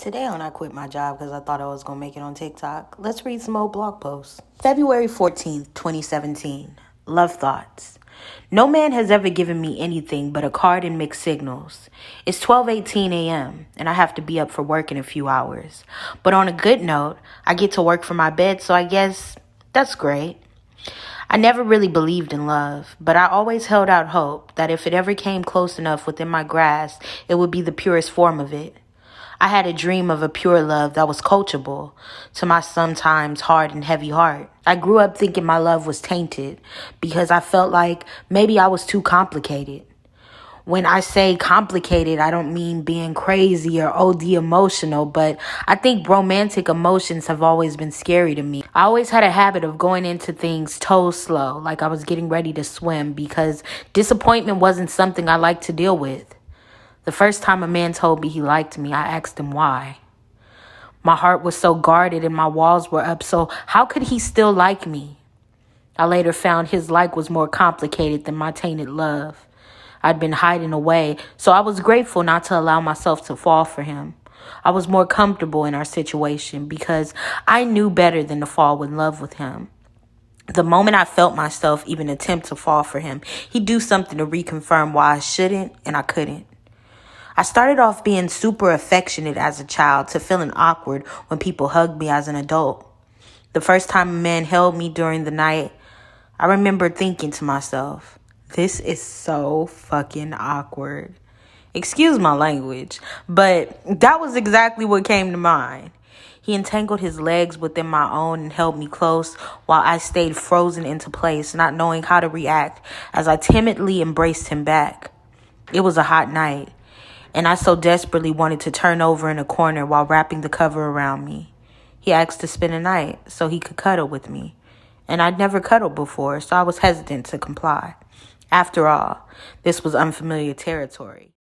Today on I Quit My Job because I thought I was going to make it on TikTok, let's read some old blog posts. February 14th, 2017. Love thoughts. No man has ever given me anything but a card and mixed signals. It's 12:18 a.m. and I have to be up for work in a few hours. But on a good note, I get to work from my bed, so I guess that's great. I never really believed in love, but I always held out hope that if it ever came close enough within my grasp, it would be the purest form of it. I had a dream of a pure love that was coachable to my sometimes hard and heavy heart. I grew up thinking my love was tainted because I felt like maybe I was too complicated. When I say complicated, I don't mean being crazy or OD emotional, but I think romantic emotions have always been scary to me. I always had a habit of going into things toe slow, like I was getting ready to swim, because disappointment wasn't something I liked to deal with. The first time a man told me he liked me, I asked him why. My heart was so guarded and my walls were up, so how could he still like me? I later found his like was more complicated than my tainted love. I'd been hiding away, so I was grateful not to allow myself to fall for him. I was more comfortable in our situation because I knew better than to fall in love with him. The moment I felt myself even attempt to fall for him, he'd do something to reconfirm why I shouldn't and I couldn't. I started off being super affectionate as a child to feeling awkward when people hugged me as an adult. The first time a man held me during the night, I remember thinking to myself, this is so fucking awkward. Excuse my language, but that was exactly what came to mind. He entangled his legs within my own and held me close while I stayed frozen into place, not knowing how to react as I timidly embraced him back. It was a hot night, and I so desperately wanted to turn over in a corner while wrapping the cover around me. He asked to spend a night so he could cuddle with me, and I'd never cuddled before, so I was hesitant to comply. After all, this was unfamiliar territory.